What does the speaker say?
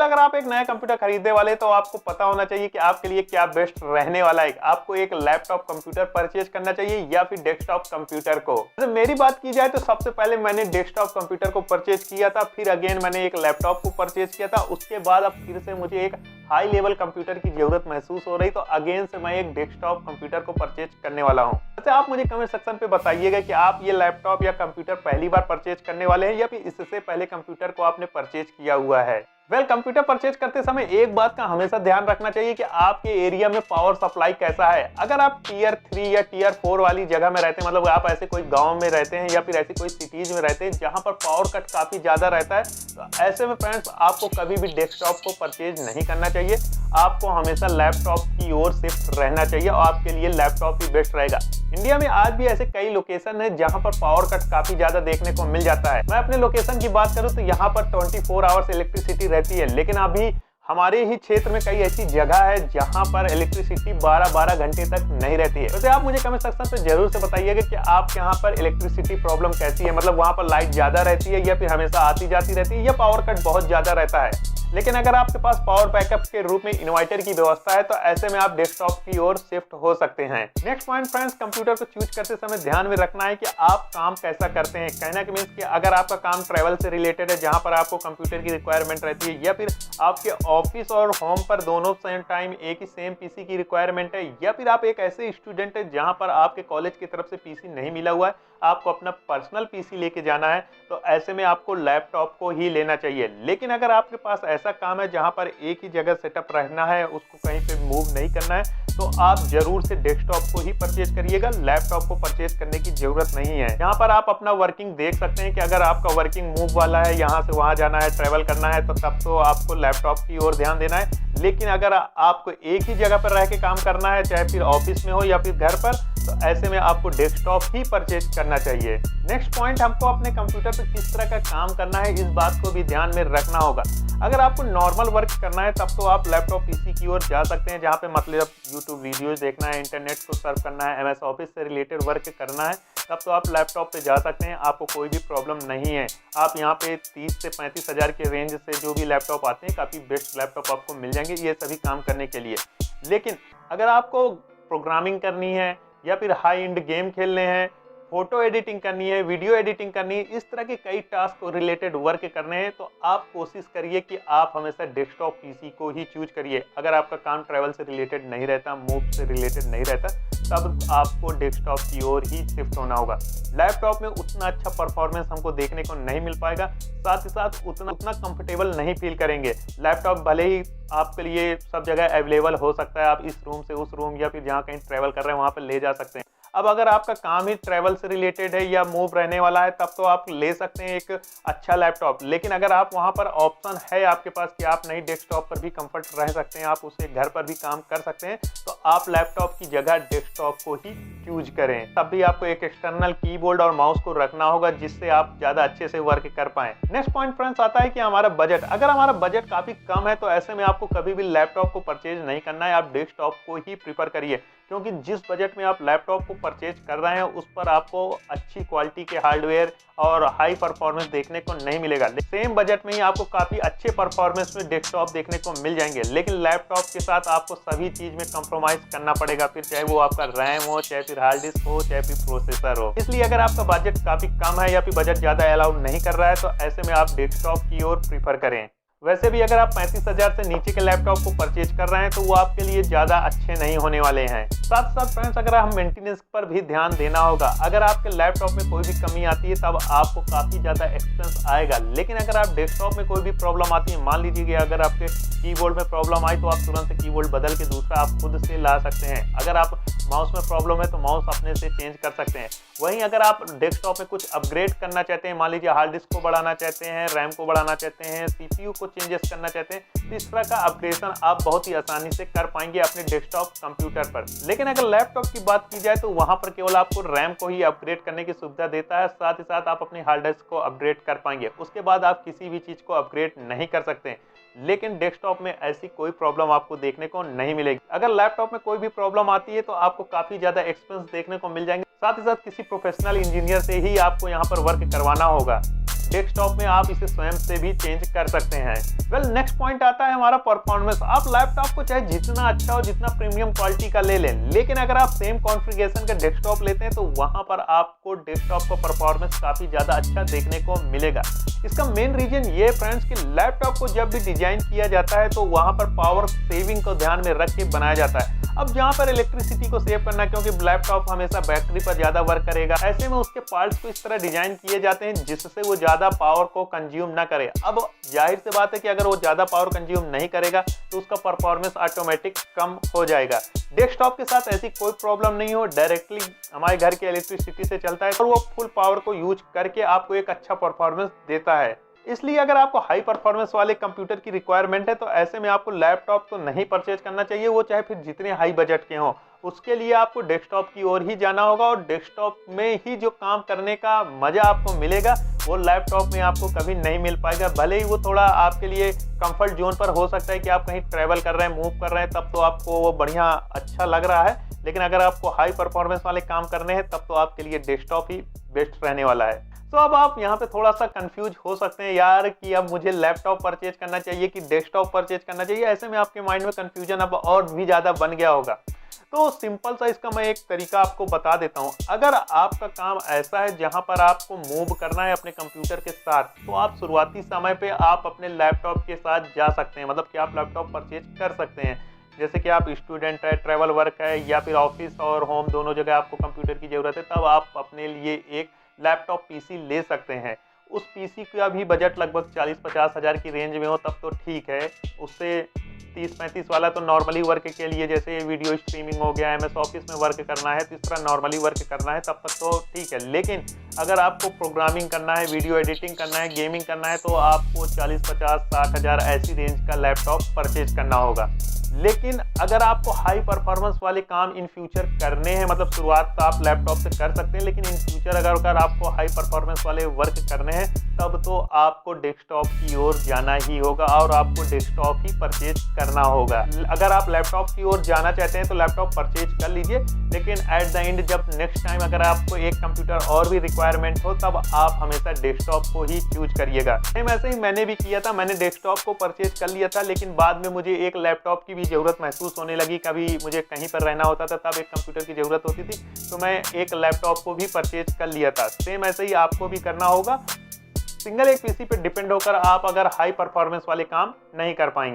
अगर आप एक नया कंप्यूटर खरीदने वाले हैं तो आपको पता होना चाहिए कि आपके लिए क्या बेस्ट रहने वाला है। आपको एक लैपटॉप कंप्यूटर परचेज करना चाहिए या फिर डेस्कटॉप कंप्यूटर को। तो मेरी बात की जाए तो सबसे पहले मैंने डेस्कटॉप कंप्यूटर को परचेज किया था, फिर अगेन मैंने एक लैपटॉप को परचेज किया था। उसके बाद अब फिर से मुझे एक हाई लेवल कंप्यूटर की जरूरत महसूस हो रही, तो अगेन से मैं एक डेस्कटॉप कंप्यूटर को परचेज करने वाला हूँ। वैसे आप मुझे कमेंट सेक्शन पे बताइएगा कि आप ये लैपटॉप या कंप्यूटर पहली बार परचेज करने वाले हैं या फिर इससे पहले कंप्यूटर को आपने परचेज किया हुआ है। कंप्यूटर परचेज करते समय एक बात का हमेशा ध्यान रखना चाहिए कि आपके एरिया में पावर सप्लाई कैसा है। अगर आप टियर 3 या टियर 4 वाली जगह में रहते हैं, मतलब आप ऐसे कोई गांव में रहते हैं या फिर ऐसी कोई सिटीज में रहते हैं जहां पर पावर कट काफी ज्यादा रहता है, तो ऐसे में फ्रेंड्स आपको कभी भी डेस्कटॉप को परचेज नहीं करना चाहिए। आपको हमेशा लैपटॉप की ओर शिफ्ट रहना चाहिए और आपके लिए लैपटॉप ही बेस्ट रहेगा। इंडिया में आज भी ऐसे कई लोकेशन है जहां पर पावर कट काफी ज्यादा देखने को मिल जाता है। मैं अपने लोकेशन की बात करूं तो यहाँ पर 24 आवर्स इलेक्ट्रिसिटी रहती है, लेकिन अभी हमारे ही क्षेत्र में कई ऐसी जगह है जहां पर इलेक्ट्रिसिटी 12-12 घंटे तक नहीं रहती है। वैसे आप मुझे कमेंट सेक्शन पे जरूर से बताइएगा कि आप यहाँ पर इलेक्ट्रिसिटी प्रॉब्लम कैसी है, मतलब वहां पर लाइट ज्यादा रहती है या फिर हमेशा आती जाती रहती है या पावर कट बहुत ज्यादा रहता है। लेकिन अगर आपके पास पावर बैकअप के रूप में इन्वर्टर की व्यवस्था है तो ऐसे में आप डेस्कटॉप की ओर शिफ्ट हो सकते हैं। नेक्स्ट पॉइंट फ्रेंड्स, कंप्यूटर को चूज करते समय ध्यान में रखना है कि आप काम कैसा करते हैं। कहना कि मीन्स कि अगर आपका काम ट्रैवल से रिलेटेड है जहां पर आपको कंप्यूटर की रिक्वायरमेंट रहती है, या फिर आपके ऑफिस और होम पर दोनों सेम टाइम एक ही सेम पीसी की रिक्वायरमेंट है, या फिर आप एक ऐसे स्टूडेंट है जहां पर आपके कॉलेज की तरफ से पीसी नहीं मिला हुआ है, आपको अपना पर्सनल पीसी लेके जाना है, तो ऐसे में आपको लैपटॉप को ही लेना चाहिए। लेकिन अगर आपके पास ऐसा काम है जहां पर एक ही जगह सेटअप रहना है, उसको कहीं पे मूव नहीं करना है, तो आप जरूर से डेस्कटॉप को ही परचेज करिएगा। लैपटॉप को परचेज करने की जरूरत नहीं है। यहाँ पर आप अपना वर्किंग देख सकते हैं कि अगर आपका वर्किंग मूव वाला है, यहाँ से वहां जाना है, ट्रेवल करना है, तो तब तो आपको लैपटॉप की ओर ध्यान देना है। लेकिन अगर आपको एक ही जगह पर रह के काम करना है, चाहे फिर ऑफिस में हो या फिर घर पर, तो ऐसे में आपको डेस्कटॉप ही परचेज करना चाहिए। नेक्स्ट पॉइंट, हमको अपने कंप्यूटर पे किस तरह का काम करना है, इस बात को भी ध्यान में रखना होगा। अगर आपको नॉर्मल वर्क करना है तब तो आप लैपटॉप पीसी की ओर जा सकते हैं, जहाँ पे मतलब यूट्यूब वीडियोज देखना है, इंटरनेट को सर्फ करना है, एमएस ऑफिस से रिलेटेड वर्क करना है, तब तो आप लैपटॉप पे जा सकते हैं, आपको कोई भी प्रॉब्लम नहीं है। आप यहाँ पे 30 से 35 हज़ार के रेंज से जो भी लैपटॉप आते हैं, काफ़ी बेस्ट लैपटॉप आपको मिल जाएंगे ये सभी काम करने के लिए। लेकिन अगर आपको प्रोग्रामिंग करनी है या फिर हाई एंड गेम खेलने हैं, फोटो एडिटिंग करनी है, वीडियो एडिटिंग करनी है, इस तरह के कई टास्क रिलेटेड वर्क करने हैं, तो आप कोशिश करिए कि आप हमेशा डेस्कटॉप पीसी को ही चूज करिए। अगर आपका काम ट्रैवल से रिलेटेड नहीं रहता, मूव से रिलेटेड नहीं रहता, तब आपको डेस्कटॉप की ओर ही शिफ्ट होना होगा। लैपटॉप में उतना अच्छा परफॉर्मेंस हमको देखने को नहीं मिल पाएगा, साथ ही साथ उतना कंफर्टेबल नहीं फील करेंगे। लैपटॉप भले ही आपके लिए सब जगह अवेलेबल हो सकता है, आप इस रूम से उस रूम या फिर जहाँ कहीं ट्रैवल कर रहे हैं वहाँ पर ले जा सकते हैं। अब अगर आपका काम ही ट्रैवल से रिलेटेड है या मूव रहने वाला है, तब तो आप ले सकते हैं एक अच्छा लैपटॉप। लेकिन अगर आप वहां पर ऑप्शन है आपके पास कि आप नहीं डेस्कटॉप पर भी कंफर्ट रह सकते हैं, आप उसे घर पर भी काम कर सकते हैं, तो आप लैपटॉप की जगह डेस्कटॉप को ही चूज करें। तब भी आपको एक एक्सटर्नल कीबोर्ड और माउस को रखना होगा जिससे आप ज्यादा अच्छे से वर्क कर पाएं। नेक्स्ट पॉइंट फ्रेंड्स आता है कि हमारा बजट। अगर हमारा बजट काफी कम है तो ऐसे में आपको कभी भी लैपटॉप को परचेज नहीं करना है, आप डेस्कटॉप को ही प्रीफर करिए, क्योंकि जिस बजट में आप लैपटॉप को परचेज कर रहे हैं उस पर आपको अच्छी क्वालिटी के हार्डवेयर और हाई परफॉर्मेंस देखने को नहीं मिलेगा। सेम बजट में ही आपको काफी अच्छे परफॉर्मेंस में डेस्कटॉप देखने को मिल जाएंगे, लेकिन लैपटॉप के साथ आपको सभी चीज में कंप्रोमाइज करना पड़ेगा, फिर चाहे वो आपका रैम हो, चाहे फिर हार्ड डिस्क हो, चाहे फिर प्रोसेसर हो। इसलिए अगर आपका बजट काफी कम है या फिर बजट ज्यादा अलाउ नहीं कर रहा है, तो ऐसे में आप डेस्कटॉप की ओर प्रीफर करें। वैसे भी अगर आप 35,000 से नीचे के लैपटॉप को परचेज कर रहे हैं तो वो आपके लिए ज्यादा अच्छे नहीं होने वाले हैं। साथ साथ फ्रेंड्स, अगर हम मेंटेनेंस पर भी ध्यान देना होगा। अगर आपके लैपटॉप में कोई भी कमी आती है तब आपको काफी ज्यादा एक्सपेंस आएगा, लेकिन अगर आप डेस्कटॉप में कोई भी प्रॉब्लम आती है, मान लीजिए कि अगर आपके कीबोर्ड में प्रॉब्लम आई तो आप तुरंत से कीबोर्ड बदल के दूसरा आप खुद से ला सकते हैं। अगर आप माउस में प्रॉब्लम है तो माउस अपने से चेंज कर सकते हैं। वहीं अगर आप डेस्कटॉप में कुछ अपग्रेड करना चाहते हैं, मान लीजिए हार्ड डिस्क को बढ़ाना चाहते हैं, रैम को बढ़ाना चाहते हैं, सीपीयू को चेंजेस करना चाहते हैं, तो इस तरह का अपग्रेडेशन आप बहुत ही आसानी से कर पाएंगे अपने डेस्कटॉप कंप्यूटर पर। लेकिन अगर लैपटॉप की बात की जाए तो वहां पर केवल आपको रैम को ही अपग्रेड करने की सुविधा देता है, साथ ही साथ आप अपनी हार्ड डिस्क को अपग्रेड कर पाएंगे। उसके बाद आप किसी भी चीज को अपग्रेड नहीं कर सकते। लेकिन डेस्कटॉप में ऐसी कोई प्रॉब्लम आपको देखने को नहीं मिलेगी। अगर लैपटॉप में कोई भी प्रॉब्लम आती है तो आपको काफी ज्यादा एक्सपेंस देखने को मिल जाएंगे, साथ ही साथ किसी प्रोफेशनल इंजीनियर से ही आपको यहाँ पर वर्क करवाना होगा। डेस्कटॉप में आप इसे स्वयं से भी चेंज कर सकते हैं। वेल नेक्स्ट पॉइंट आता है हमारा परफॉर्मेंस। आप लैपटॉप को चाहे जितना अच्छा हो, जितना प्रीमियम क्वालिटी का ले लें, लेकिन अगर आप सेम कॉन्फ़िगरेशन का डेस्कटॉप लेते हैं तो वहां पर आपको डेस्कटॉप का परफॉर्मेंस काफी ज्यादा अच्छा देखने को मिलेगा। इसका मेन रीजन ये फ्रेंड्स कि लैपटॉप को जब भी डिजाइन किया जाता है तो वहां पर पावर सेविंग को ध्यान में रख के बनाया जाता है। अब जहां पर इलेक्ट्रिसिटी को सेव करना, क्योंकि लैपटॉप हमेशा बैटरी पर ज्यादा वर्क करेगा, ऐसे में उसके पार्ट्स को इस तरह डिजाइन किए जाते हैं जिससे वो ज्यादा पावर को कंज्यूम ना करे। अब जाहिर सी बात है कि अगर वो ज्यादा पावर कंज्यूम नहीं करेगा तो उसका परफॉर्मेंस ऑटोमेटिक कम हो जाएगा। डेस्कटॉप के साथ ऐसी कोई प्रॉब्लम नहीं हो, डायरेक्टली हमारे घर के इलेक्ट्रिसिटी से चलता है और वो फुल पावर को यूज करके आपको एक अच्छा परफॉर्मेंस देता है। इसलिए अगर आपको हाई परफॉर्मेंस वाले कंप्यूटर की रिक्वायरमेंट है तो ऐसे में आपको लैपटॉप तो नहीं परचेज करना चाहिए, वो चाहे फिर जितने हाई बजट के हों। उसके लिए आपको डेस्कटॉप की ओर ही जाना होगा और डेस्कटॉप में ही जो काम करने का मजा आपको मिलेगा वो लैपटॉप में आपको कभी नहीं मिल पाएगा। भले ही वो थोड़ा आपके लिए कंफर्ट जोन पर हो सकता है कि आप कहीं ट्रैवल कर रहे हैं, मूव कर रहे हैं, तब तो आपको वो बढ़िया अच्छा लग रहा है, लेकिन अगर आपको हाई परफॉर्मेंस वाले काम करने हैं तब तो आपके लिए डेस्कटॉप ही बेस्ट रहने वाला है। तो अब आप यहाँ पे थोड़ा सा कंफ्यूज हो सकते हैं यार कि अब मुझे लैपटॉप परचेज करना चाहिए कि डेस्कटॉप परचेज करना चाहिए। ऐसे में आपके माइंड में कंफ्यूजन अब और भी ज़्यादा बन गया होगा। तो सिंपल सा इसका मैं एक तरीका आपको बता देता हूँ। अगर आपका काम ऐसा है जहाँ पर आपको मूव करना है अपने कंप्यूटर के साथ, तो आप शुरुआती समय पे आप अपने लैपटॉप के साथ जा सकते हैं, मतलब कि आप लैपटॉप परचेज कर सकते हैं। जैसे कि आप स्टूडेंट है, ट्रैवल वर्क है, या फिर ऑफिस और होम दोनों जगह आपको कंप्यूटर की ज़रूरत है, तब आप अपने लिए एक लैपटॉप पीसी ले सकते हैं। उस पीसी का भी बजट लगभग 40-50 हज़ार की रेंज में हो तब तो ठीक है। उससे 30-35 वाला तो नॉर्मली वर्क के लिए, जैसे वीडियो स्ट्रीमिंग हो गया, एमएस ऑफिस में वर्क करना है, तो इस तरह नॉर्मली वर्क करना है तब तक तो ठीक है। लेकिन अगर आपको प्रोग्रामिंग करना है, वीडियो एडिटिंग करना है, गेमिंग करना है, तो आपको 40-50-60 हज़ार ऐसी रेंज का लैपटॉप परचेज करना होगा। लेकिन अगर आपको हाई परफॉर्मेंस वाले काम इन फ्यूचर करने हैं, मतलब शुरुआत तो आप लैपटॉप से कर सकते हैं, लेकिन इन फ्यूचर अगर आपको हाई परफॉर्मेंस वाले वर्क करने हैं तब तो आपको डेस्कटॉप की ओर जाना ही होगा और आपको डेस्कटॉप ही परचेज करना होगा। अगर आप लैपटॉप की ओर जाना चाहते हैं तो लैपटॉप परचेज कर लीजिए, लेकिन एट द एंड जब नेक्स्ट टाइम अगर आपको एक कंप्यूटर और भी रिक्वायरमेंट हो तब आप हमेशा डेस्कटॉप को ही चूज करिएगा। सेम ऐसे ही मैंने भी किया था, मैंने डेस्कटॉप को परचेज कर लिया था, लेकिन बाद में मुझे एक लैपटॉप की भी ज़रूरत महसूस होने लगी। कभी मुझे कहीं पर रहना होता था तब एक कंप्यूटर की ज़रूरत होती थी, तो मैं एक लैपटॉप को भी परचेज कर लिया था। सेम ऐसे ही आपको भी करना होगा। सिंगल एक पीसी पे डिपेंड होकर आप अगर हाई परफॉर्मेंस वाले काम नहीं कर पाएंगे।